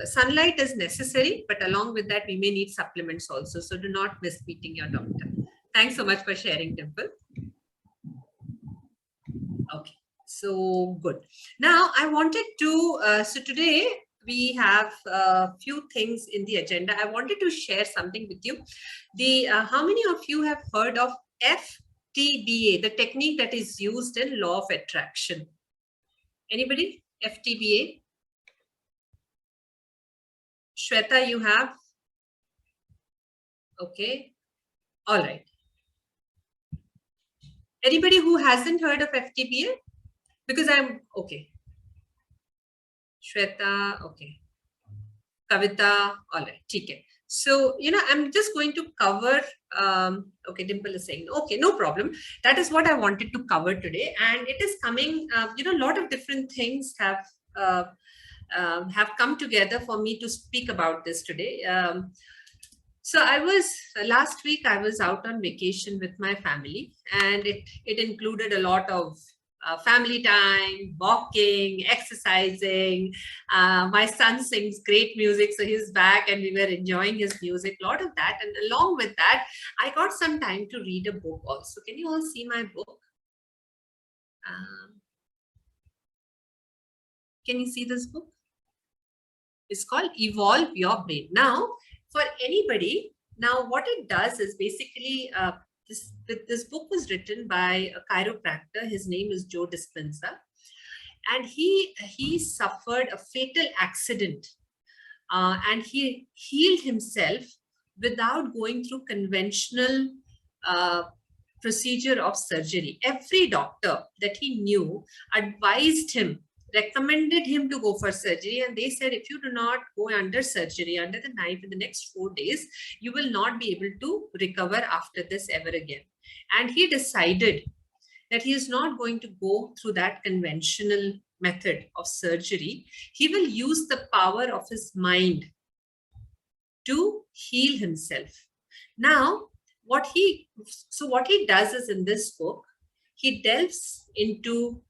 sunlight is necessary, but along with that, we may need supplements also. So do not miss meeting your doctor. Thanks so much for sharing, Dimple. Okay, so good. Now I wanted to, so today we have a few things in the agenda. I wanted to share something with you. How many of you have heard of Ftba, the technique that is used in law of attraction? Anybody? Ftba? Shweta, you have? Okay. All right. Anybody who hasn't heard of Ftba? Because I'm okay. Shweta, okay. Kavita, all right. Okay. So, I'm just going to cover, okay, Dimple is saying, okay, no problem. That is what I wanted to cover today. And it is coming, a lot of different things have come together for me to speak about this today. So last week I was out on vacation with my family, and it included a lot of family time, walking, exercising. My son sings great music, so he's back and we were enjoying his music, a lot of that. And along with that, I got some time to read a book also. Can you all see my book? Can you see this book? It's called Evolve Your Brain. Now, for anybody, now what it does is basically, this book was written by a chiropractor. His name is Joe Dispenza, and he suffered a fatal accident, and he healed himself without going through conventional procedure of surgery. Every doctor that he knew advised him, recommended him to go for surgery, and they said, if you do not go under surgery, under the knife in the next 4 days, you will not be able to recover after this ever again. And he decided that he is not going to go through that conventional method of surgery. He will use the power of his mind to heal himself. Now, what he does is, in this book, he delves into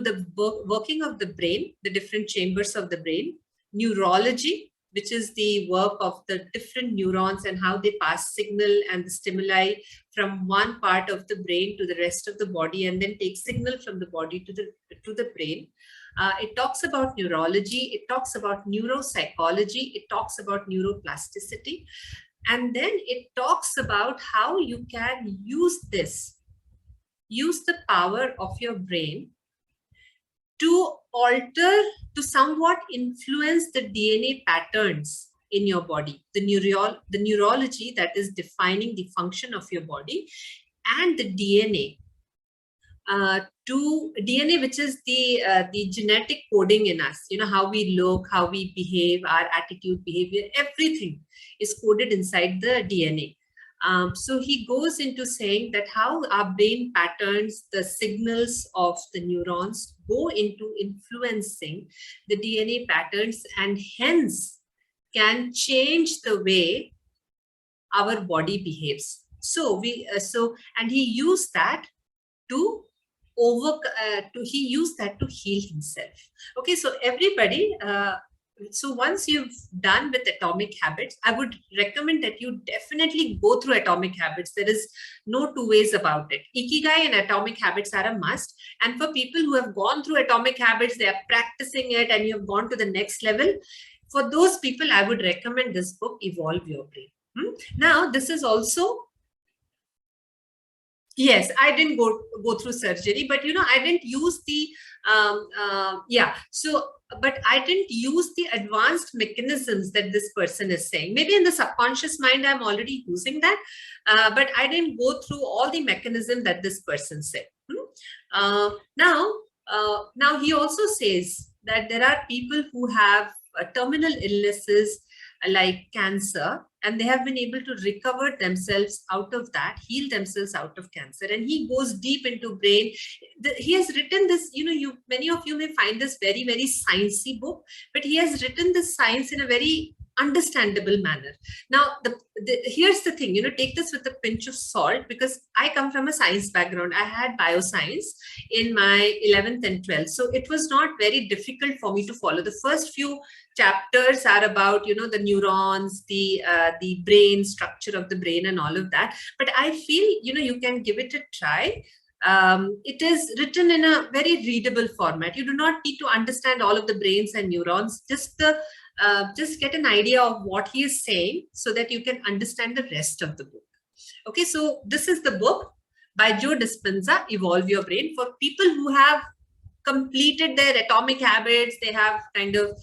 the working of the brain, the different chambers of the brain, neurology, which is the work of the different neurons and how they pass signal and the stimuli from one part of the brain to the rest of the body, and then take signal from the body to the brain. It talks about neurology, it talks about neuropsychology, it talks about neuroplasticity, and then it talks about how you can use the power of your brain to alter, to somewhat influence the DNA patterns in your body, the neurology that is defining the function of your body, and the DNA, which is the genetic coding in us. How we look, how we behave, our attitude, behavior, everything is coded inside the DNA. So he goes into saying that how our brain patterns, the signals of the neurons go into influencing the DNA patterns, and hence can change the way our body behaves. So and he used that to heal himself. Okay, so everybody, so once you've done with Atomic Habits, I would recommend that you definitely go through Atomic Habits. There is no two ways about it. Ikigai and Atomic Habits are a must. And for people who have gone through Atomic Habits, they are practicing it, and you have gone to the next level. For those people, I would recommend this book, Evolve Your Brain. Now, this is also, yes, I didn't go through surgery, but I didn't use the but I didn't use the advanced mechanisms that this person is saying. Maybe in the subconscious mind, I'm already using that, but I didn't go through all the mechanism that this person said. Now he also says that there are people who have terminal illnesses like cancer, and they have been able to recover themselves out of that, heal themselves out of cancer. And he goes deep into brain. He has written this, many of you may find this very, very sciencey book, but he has written this science in a very understandable manner. Now, here's the thing, take this with a pinch of salt, because I come from a science background. I had bioscience in my 11th and 12th. So it was not very difficult for me to follow. The first few chapters are about, the neurons, the brain, structure of the brain and all of that. But I feel, you can give it a try. It is written in a very readable format. You do not need to understand all of the brains and neurons, just get an idea of what he is saying so that you can understand the rest of the book. Okay, so this is the book by Joe Dispenza, Evolve Your Brain, for people who have completed their atomic habits. They have kind of,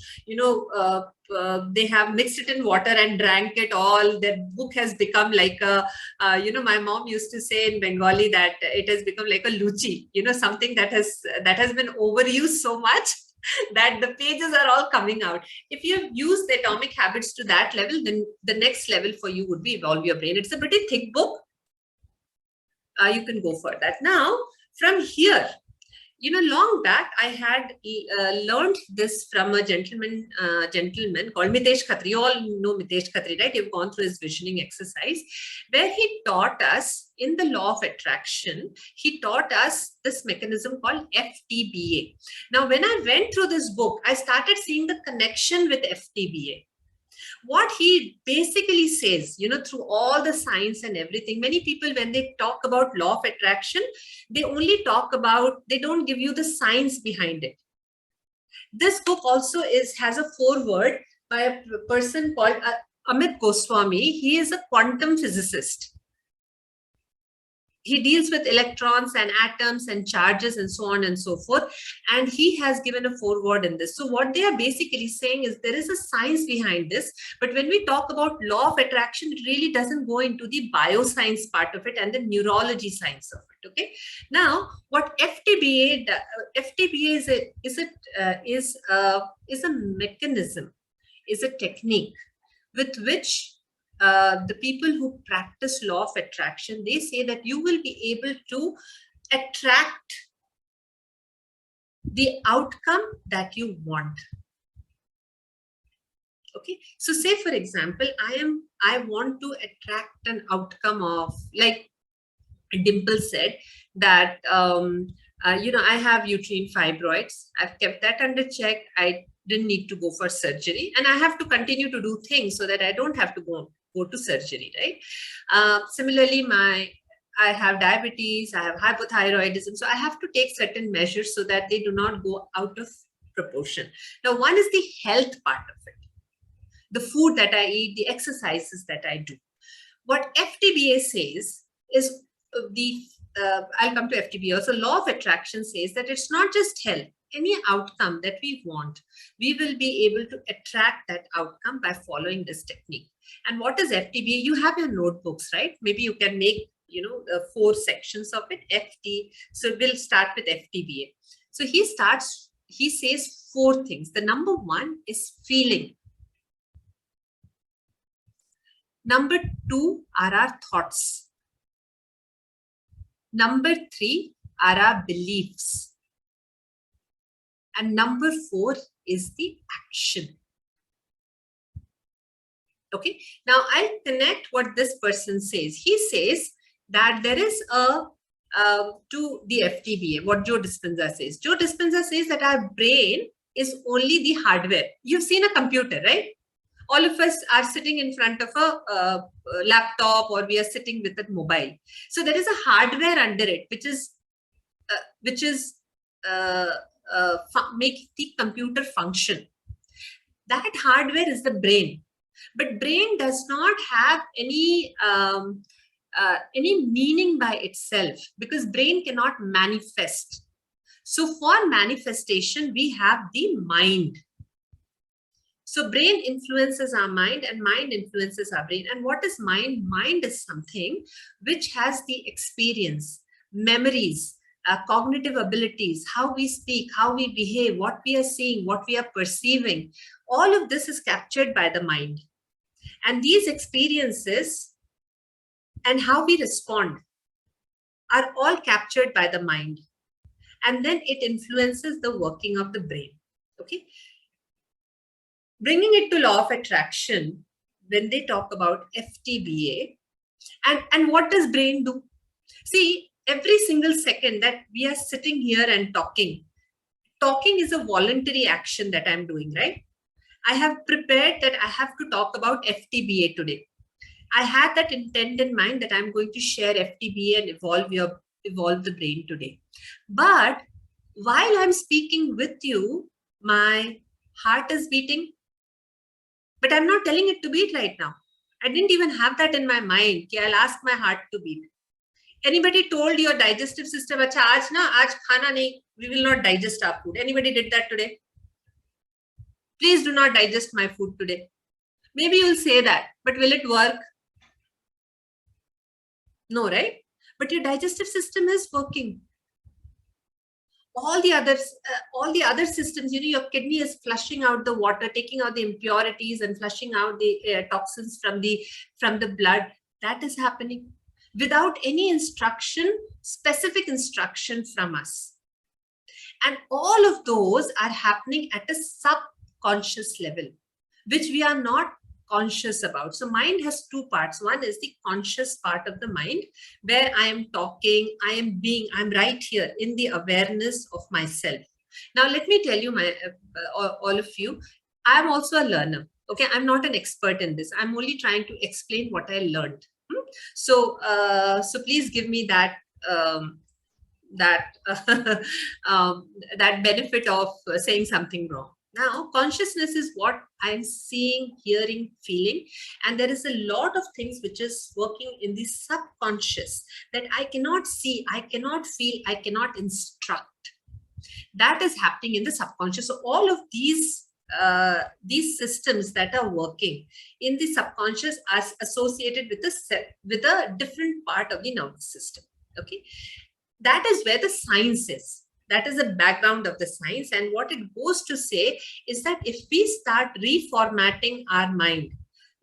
they have mixed it in water and drank it all. Their book has become like a, my mom used to say in Bengali that it has become like a luchi, something that has been overused so much that the pages are all coming out. If you use the atomic habits to that level, then the next level for you would be Evolve Your Brain. It's a pretty thick book. You can go for that. Now, from here, long back, I had learned this from a gentleman called Mitesh Khatri. You all know Mitesh Khatri, right? You've gone through his visioning exercise, where he taught us in the law of attraction, he taught us this mechanism called Ftba. Now, when I went through this book, I started seeing the connection with Ftba. What he basically says, through all the science and everything, many people, when they talk about law of attraction, they only talk about, they don't give you the science behind it. This book also has a foreword by a person called Amit Goswami. He is a quantum physicist. He deals with electrons and atoms and charges and so on and so forth. And he has given a foreword in this. So what they are basically saying is there is a science behind this. But when we talk about law of attraction, it really doesn't go into the bioscience part of it and the neurology science of it. Okay. Now, what Ftba is a mechanism, is a technique with which the people who practice law of attraction, they say that you will be able to attract the outcome that you want. Okay, so say for example, I want to attract an outcome of, like Dimple said, that I have uterine fibroids. I've kept that under check. I didn't need to go for surgery, and I have to continue to do things so that I don't have to go to surgery, right? Similarly, I have diabetes, I have hypothyroidism, so I have to take certain measures so that they do not go out of proportion. Now, one is the health part of it, the food that I eat, the exercises that I do. What Ftba says is I'll come to Ftba also. Law of attraction says that it's not just health. Any outcome that we want, we will be able to attract that outcome by following this technique. And what is Ftba? You have your notebooks, right? Maybe you can make, 4 sections of it, FT. So we'll start with Ftba. So he says 4 things. The number 1 is feeling. Number 2 are our thoughts. Number 3 are our beliefs. And number 4 is the action. Okay. Now I'll connect what this person says. He says that there is to the Ftba, what Joe Dispenza says. Joe Dispenza says that our brain is only the hardware. You've seen a computer, right? All of us are sitting in front of a laptop, or we are sitting with a mobile. So there is a hardware under it, which make the computer function. That hardware is the brain. But brain does not have any meaning by itself, because brain cannot manifest. So for manifestation, we have the mind. So brain influences our mind and mind influences our brain. And what is mind? Mind is something which has the experience, memories, cognitive abilities, how we speak, how we behave, what we are seeing, what we are perceiving. All of this is captured by the mind. And these experiences and how we respond are all captured by the mind. And then it influences the working of the brain. Okay. Bringing it to law of attraction, when they talk about Ftba, and what does brain do? See, every single second that we are sitting here and talking is a voluntary action that I'm doing, right? I have prepared that I have to talk about Ftba today. I had that intent in mind that I'm going to share Ftba and evolve the brain today. But while I'm speaking with you, my heart is beating, but I'm not telling it to beat right now. I didn't even have that in my mind. I'll ask my heart to beat. Anybody told your digestive system, acha, aaj khana nahi, we will not digest our food? Anybody did that today? Please do not digest my food today. Maybe you'll say that, but will it work? No, right? But your digestive system is working. All the other systems, your kidney is flushing out the water, taking out the impurities and flushing out the toxins from the blood. That is happening without any instruction, specific instruction from us. And all of those are happening at a subconscious level, which we are not conscious about. So mind has two parts. One is the conscious part of the mind, where I am talking, I'm right here in the awareness of myself. Now, let me tell you, all of you, I'm also a learner. Okay, I'm not an expert in this. I'm only trying to explain what I learned. So please give me that that benefit of saying something wrong. Now, consciousness is what I'm seeing, hearing, feeling, and there is a lot of things which is working in the subconscious that I cannot see, I cannot feel, I cannot instruct. That is happening in the subconscious. So all of these systems that are working in the subconscious are associated with a different part of the nervous system. Okay, that is where the science is. That is the background of the science. And what it goes to say is that if we start reformatting our mind,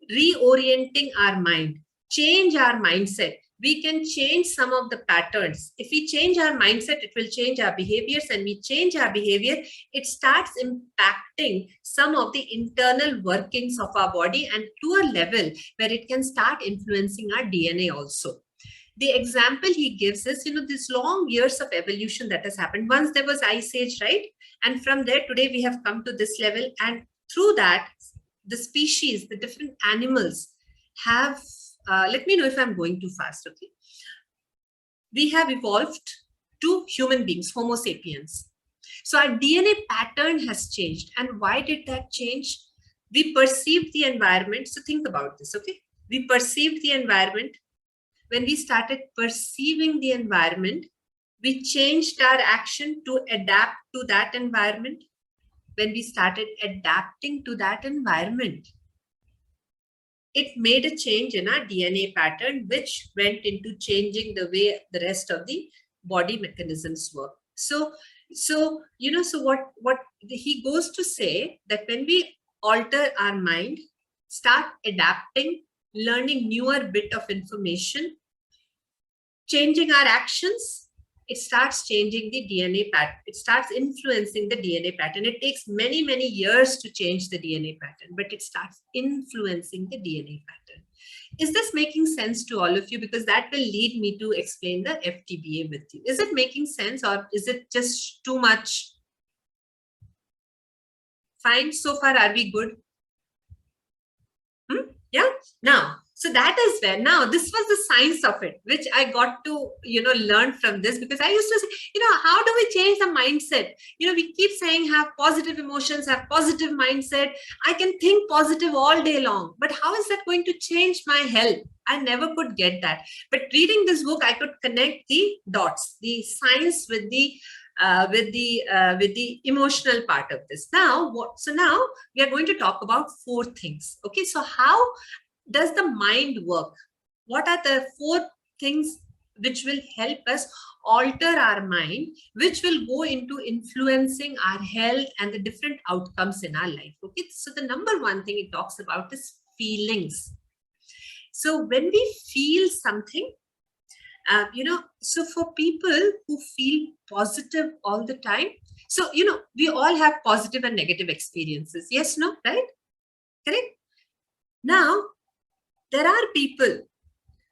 reorienting our mind, change our mindset, we can change some of the patterns. If we change our mindset, it will change our behaviors, and we change our behavior, it starts impacting some of the internal workings of our body, and to a level where it can start influencing our DNA also. The example he gives is, this long years of evolution that has happened. Once there was ice age, right? And from there, today we have come to this level. And through that, the species, the different animals have, let me know if I'm going too fast, okay? We have evolved to human beings, Homo sapiens. So our DNA pattern has changed. And why did that change? We perceived the environment. So think about this, okay? We perceived the environment. When we started perceiving the environment, we changed our action to adapt to that environment. When we started adapting to that environment, it made a change in our DNA pattern, which went into changing the way the rest of the body mechanisms work. So what he goes to say, that when we alter our mind, start adapting, learning newer bit of information, changing our actions, it starts changing the DNA pattern. It starts influencing the DNA pattern. It takes many, many years to change the DNA pattern, but it starts influencing the DNA pattern. Is this making sense to all of you? Because that will lead me to explain the Ftba with you. Is it making sense, or is it just too much? Fine. So far, are we good? Yeah. Now, so that is where, now this was the science of it, which I got to, learn from this, because I used to say, how do we change the mindset? We keep saying have positive emotions, have positive mindset. I can think positive all day long, but how is that going to change my health? I never could get that. But reading this book, I could connect the dots, the science with the emotional part of this. Now, now we are going to talk about 4 things. Okay, so how does the mind work? What are the 4 things which will help us alter our mind, which will go into influencing our health and the different outcomes in our life? Okay, so the number 1 thing it talks about is feelings. So when we feel something, so for people who feel positive all the time, so, we all have positive and negative experiences. Yes, no, right? Correct? Now, there are people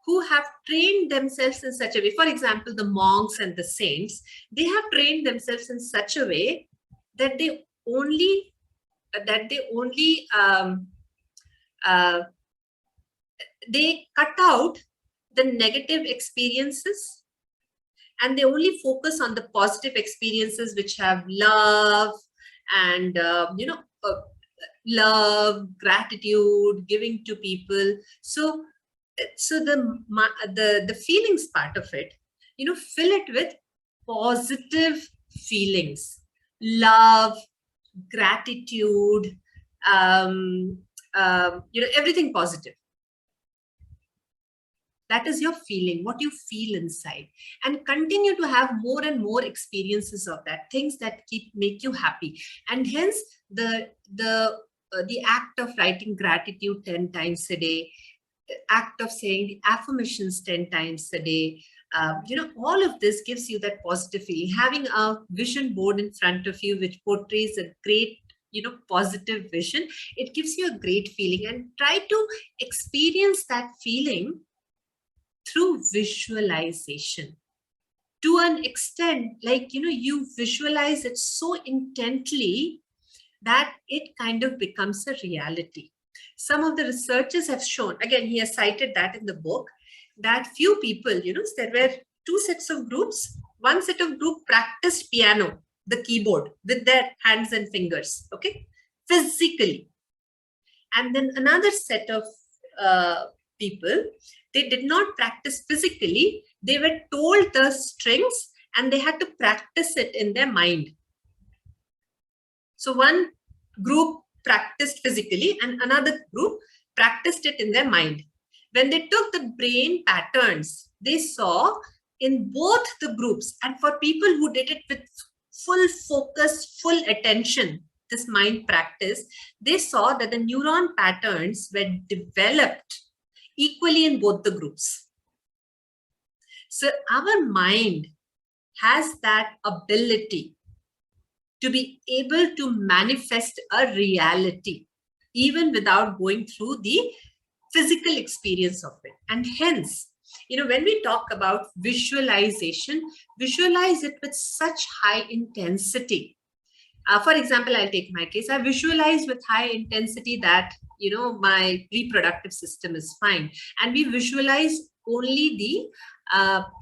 who have trained themselves in such a way. For example, the monks and the saints, they have trained themselves in such a way that they only uh, they cut out the negative experiences, and they only focus on the positive experiences which have love and love, gratitude, giving to people. So the feelings part of it, fill it with positive feelings, love, gratitude, everything positive. That is your feeling, what you feel inside, and continue to have more and more experiences of that, things that make you happy. And hence the act of writing gratitude 10 times a day, act of saying the affirmations 10 times a day, all of this gives you that positive feeling. Having a vision board in front of you which portrays a great positive vision, it gives you a great feeling. And try to experience that feeling through visualization to an extent, like you visualize it so intently that it kind of becomes a reality. Some of the researchers have shown, again, he has cited that in the book, that few people, there were two sets of groups. One set of group practiced piano, the keyboard, with their hands and fingers, okay, physically. And then another set of people, they did not practice physically. They were told the strings and they had to practice it in their mind. So one group practiced physically and another group practiced it in their mind. When they took the brain patterns, they saw in both the groups, and for people who did it with full focus, full attention, this mind practice, they saw that the neuron patterns were developed equally in both the groups. So our mind has that ability to be able to manifest a reality even without going through the physical experience of it. And hence, when we talk about visualization, visualize it with such high intensity. For example, I'll take my case. I visualize with high intensity that, my reproductive system is fine. And we visualize only the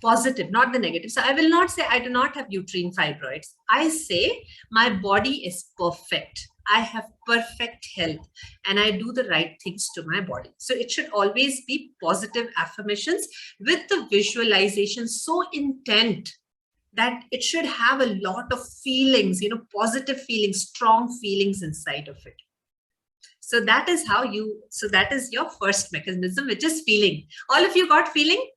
positive, not the negative. So I will not say I do not have uterine fibroids. I say my body is perfect. I have perfect health and I do the right things to my body. So it should always be positive affirmations with the visualization so intent that it should have a lot of feelings, positive feelings, strong feelings inside of it. So that is that is your first mechanism, which is feeling. All of you got feeling?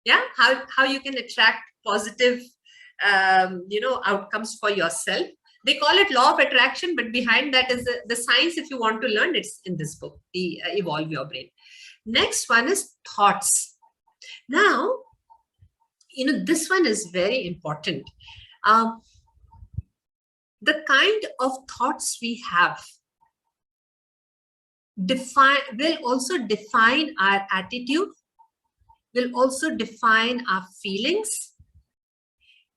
Yeah, how you can attract positive, outcomes for yourself. They call it law of attraction, but behind that is the science. If you want to learn, it's in this book, the Evolve Your Brain. Next one is thoughts. Now, this one is very important. The kind of thoughts we have will also define our attitude, will also define our feelings,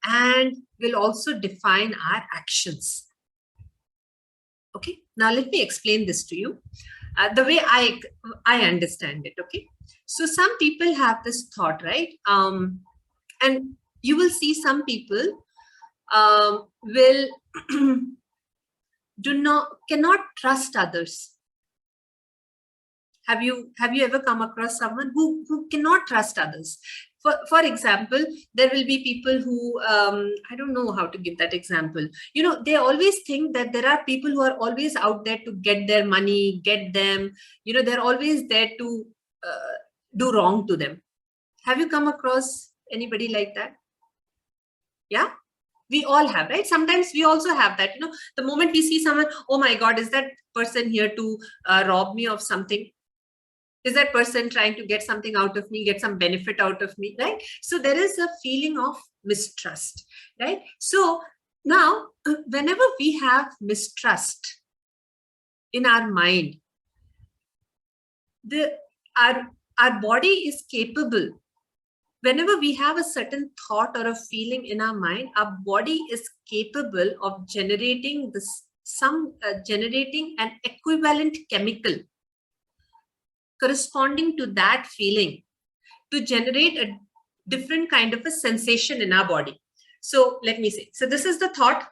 and will also define our actions. Okay, now let me explain this to you the way I understand it. Okay, so some people have this thought, right? And you will see some people will cannot trust others. Have you ever come across someone who cannot trust others? For example, there will be people who, I don't know how to give that example. They always think that there are people who are always out there to get their money, get them, they're always there to do wrong to them. Have you come across anybody like that? Yeah, we all have, right? Sometimes we also have that, the moment we see someone, oh my God, is that person here to rob me of something? Is that person trying to get something out of me, get some benefit out of me, right? So there is a feeling of mistrust, right? So now, whenever we have mistrust in our mind, our body is capable. Whenever we have a certain thought or a feeling in our mind, our body is capable of generating generating an equivalent chemical corresponding to that feeling to generate a different kind of a sensation in our body. So let me say, so this is the thought,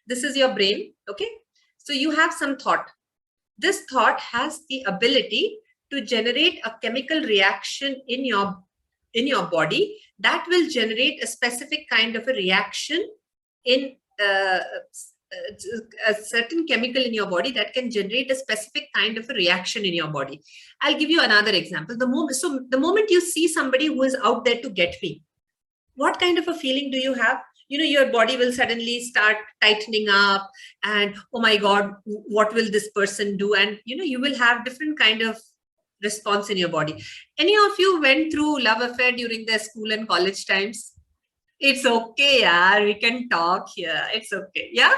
this is your brain, okay? So you have some thought. This thought has the ability to generate a chemical reaction in your body that will generate a specific kind of a reaction in a certain chemical in your body that can generate a specific kind of a reaction in your body. I'll give you another example. The moment you see somebody who is out there to get me, what kind of a feeling do you have? Your body will suddenly start tightening up and, oh my God, what will this person do? And, you will have different kind of response in your body. Any of you went through love affair during their school and college times? It's okay, yeah, we can talk here. It's okay. Yeah.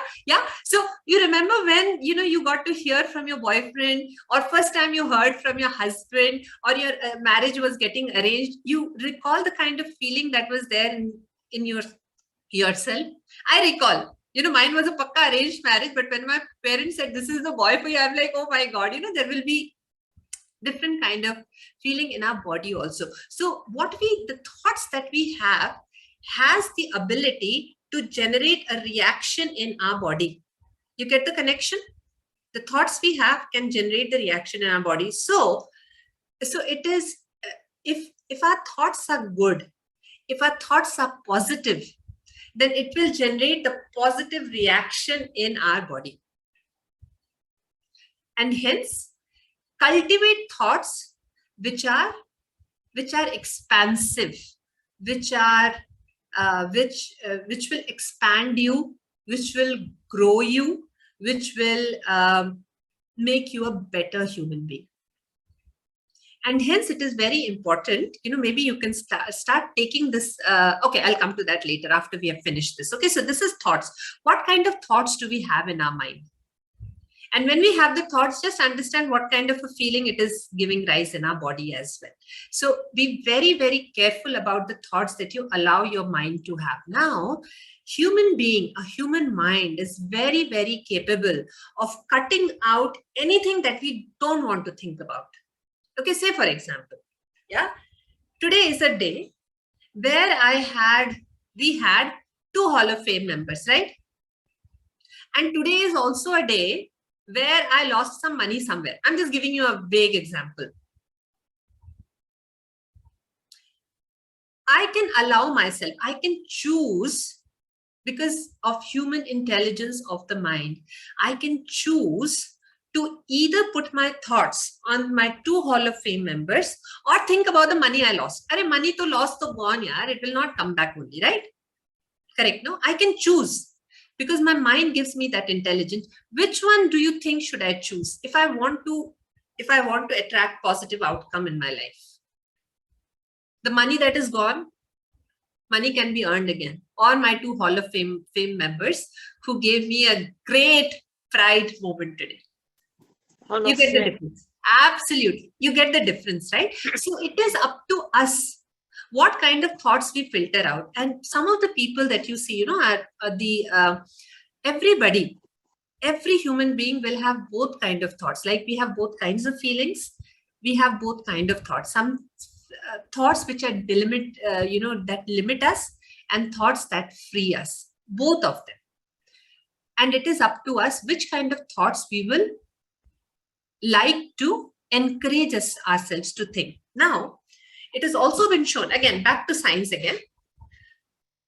So you remember when, you got to hear from your boyfriend, or first time you heard from your husband, or your marriage was getting arranged, you recall the kind of feeling that was there in yourself. I recall, mine was a pakka arranged marriage, but when my parents said, this is the boy for you, I'm like, oh my God, there will be different kind of feeling in our body also. So the thoughts that we have has the ability to generate a reaction in our body. You get the connection? The thoughts we have can generate the reaction in our body. So it is, if our thoughts are good, if our thoughts are positive, then it will generate the positive reaction in our body. And hence, cultivate thoughts which are expansive, which will expand you, which will grow you, which will make you a better human being. And hence it is very important, maybe you can start taking this. Okay, I'll come to that later after we have finished this. Okay, so this is thoughts. What kind of thoughts do we have in our mind? And when we have the thoughts, just understand what kind of a feeling it is giving rise in our body as well. So be very, very careful about the thoughts that you allow your mind to have. Now, a human mind is very, very capable of cutting out anything that we don't want to think about. Okay, say for example, today is a day where we had 2 Hall of Fame members, right? And today is also a day where I lost some money somewhere. I'm just giving you a vague example. I can allow myself, I can choose, because of human intelligence of the mind, I can choose to either put my thoughts on my 2 Hall of Fame members or think about the money I lost. Arey, money to lost to gone, yaar. It will not come back only, right? Correct, no? I can choose. Because my mind gives me that intelligence. Which one do you think should I choose if I want to attract positive outcome in my life? The money that is gone, money can be earned again. Or my 2 Hall of Fame members who gave me a great pride moment today. You get the difference. Absolutely. You get the difference, right? So it is up to us what kind of thoughts we filter out. And some of the people that you see, every human being will have both kind of thoughts. Like we have both kinds of feelings. We have both kind of thoughts. Some thoughts which are that limit us, and thoughts that free us, both of them. And it is up to us which kind of thoughts we will like to encourage ourselves to think. Now, it has also been shown, again, back to science again.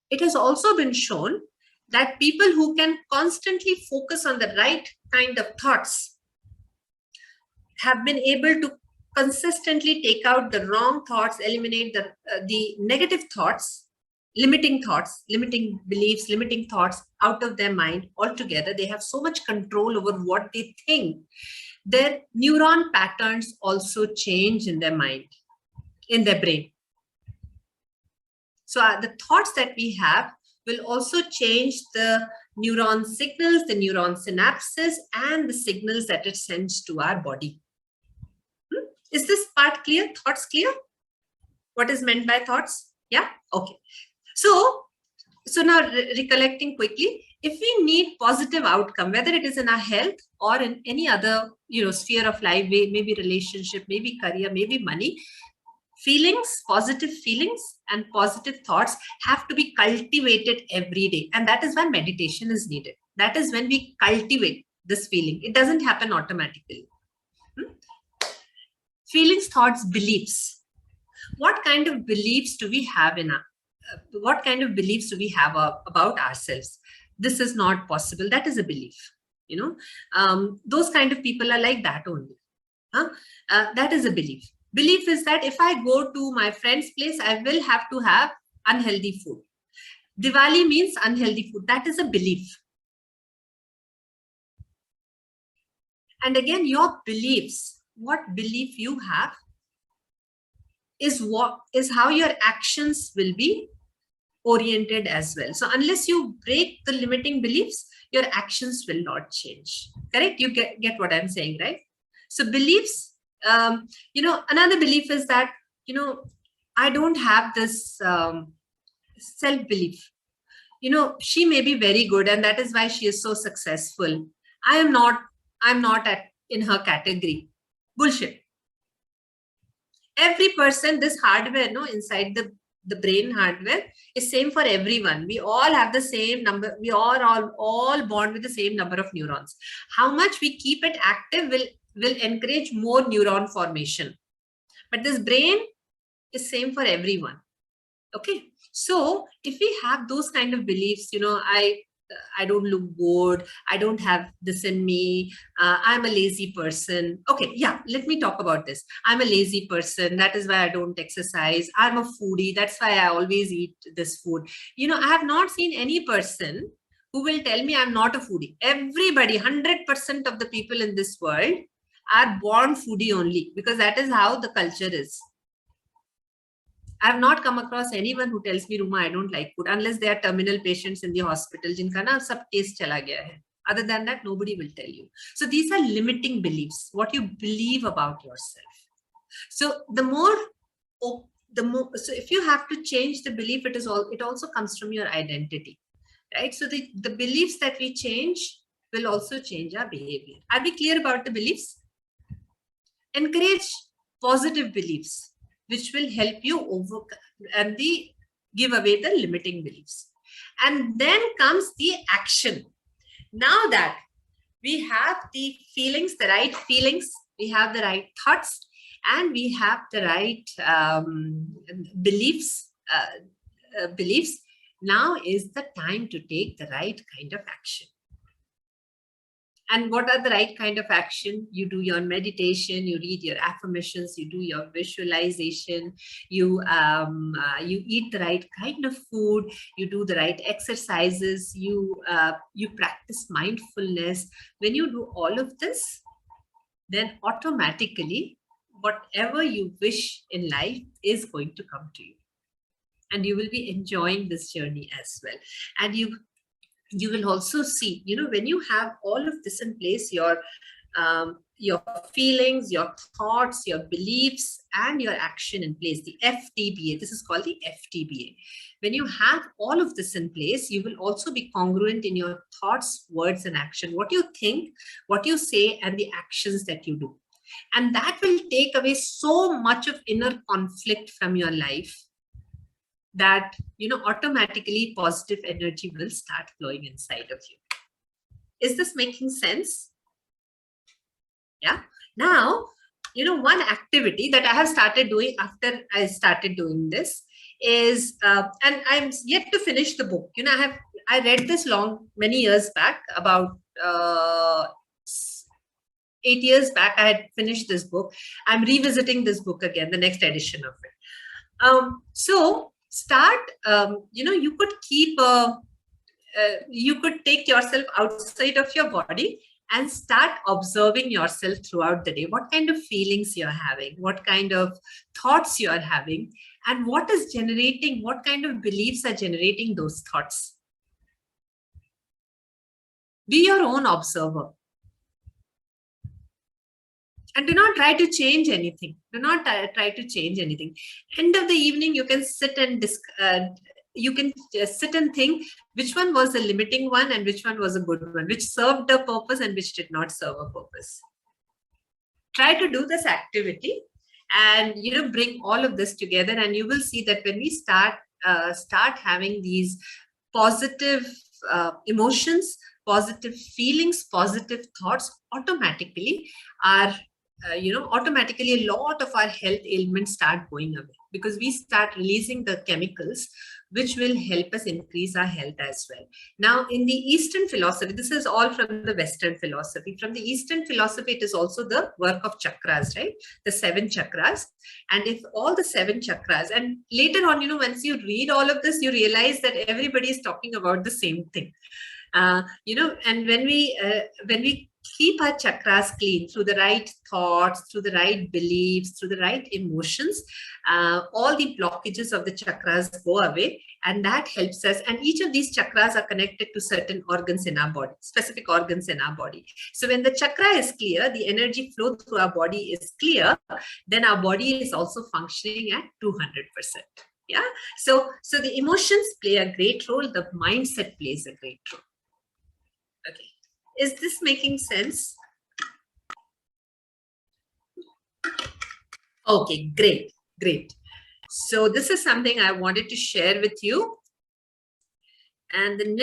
It has also been shown that people who can constantly focus on the right kind of thoughts have been able to consistently take out the wrong thoughts, eliminate the negative thoughts, limiting beliefs, limiting thoughts out of their mind altogether. They have so much control over what they think. Their neuron patterns also change in their mind, in their brain. So the thoughts that we have will also change the neuron signals, the neuron synapses, and the signals that it sends to our body. Is this part clear? Thoughts clear? What is meant by thoughts? Yeah. Okay. So now recollecting quickly, if we need positive outcome, whether it is in our health or in any other, sphere of life, maybe relationship, maybe career, maybe money, positive feelings and positive thoughts have to be cultivated every day. And that is when meditation is needed. That is when we cultivate this feeling. It doesn't happen automatically. Feelings, thoughts, beliefs. What kind of beliefs do we have what kind of beliefs do we have about ourselves? This is not possible. That is a belief. Those kind of people are like that only. That is a belief. Belief is that if I go to my friend's place, I will have to have unhealthy food. Diwali means unhealthy food. That is a belief. And again, your beliefs, what belief you have is how your actions will be oriented as well. So unless you break the limiting beliefs, your actions will not change. Correct? You get what I'm saying, right? So beliefs, another belief is that, I don't have this self-belief. She may be very good and that is why she is so successful. I'm not in her category. Bullshit. Every person, this hardware, inside the brain hardware is same for everyone. We all have the same number. We are all born with the same number of neurons. How much we keep it active will encourage more neuron formation. But this brain is same for everyone. Okay. So if we have those kind of beliefs, I don't look good, I don't have this in me, I'm a lazy person. Okay, yeah, let me talk about this. I'm a lazy person, that is why I don't exercise. I'm a foodie, that's why I always eat this food. I have not seen any person who will tell me I'm not a foodie. Everybody, 100% of the people in this world are born foodie only, because that is how the culture is. I have not come across anyone who tells me, Ruma, I don't like food, unless they are terminal patients in the hospital, jinka na sab taste chala gaya hai. Other than that, nobody will tell you. So these are limiting beliefs, what you believe about yourself. So so if you have to change the belief, it also comes from your identity, right? So the beliefs that we change will also change our behavior. Are we clear about the beliefs? Encourage positive beliefs, which will help you overcome and give away the limiting beliefs. And then comes the action. Now that we have the feelings, the right feelings, we have the right thoughts, and we have the right beliefs, now is the time to take the right kind of action. And what are the right kind of action? You do your meditation, you read your affirmations, you do your visualization, you eat the right kind of food, you do the right exercises, you practice mindfulness. When you do all of this, then automatically whatever you wish in life is going to come to you. And you will be enjoying this journey as well. And you will also see, when you have all of this in place, your feelings, your thoughts, your beliefs, and your action in place, the Ftba, this is called the Ftba. When you have all of this in place, you will also be congruent in your thoughts, words, and action. What you think, what you say, and the actions that you do. And that will take away so much of inner conflict from your life, that automatically positive energy will start flowing inside of you. Is this making sense? Yeah. Now, one activity that I have started doing after I started doing this is, and I'm yet to finish the book. I read this many years back, about 8 years back. I had finished this book. I'm revisiting this book again, the next edition of it. So start, you could keep you could take yourself outside of your body and start observing yourself throughout the day. What kind of feelings you're having, what kind of thoughts you're having, and what kind of beliefs are generating those thoughts. Be your own observer. And do not try to change anything. Do not try to change anything. End of the evening, you can sit and sit and think which one was a limiting one and which one was a good one, which served a purpose and which did not serve a purpose. Try to do this activity and bring all of this together, and you will see that when we start having these positive emotions, positive feelings, positive thoughts, automatically automatically a lot of our health ailments start going away, because we start releasing the chemicals which will help us increase our health as well. Now, in the Eastern philosophy, this is all from the Western philosophy. From the Eastern philosophy, it is also the work of chakras, right? The 7 chakras. And if all the 7 chakras, and later on, once you read all of this, you realize that everybody is talking about the same thing. And when we keep our chakras clean through the right thoughts, through the right beliefs, through the right emotions, all the blockages of the chakras go away, and that helps us. And each of these chakras are connected to certain organs in our body, specific organs in our body. So when the chakra is clear, the energy flow through our body is clear, then our body is also functioning at 200%. Yeah. So the emotions play a great role. The mindset plays a great role. Okay. Is this making sense? Okay, great. So this is something I wanted to share with you. And the next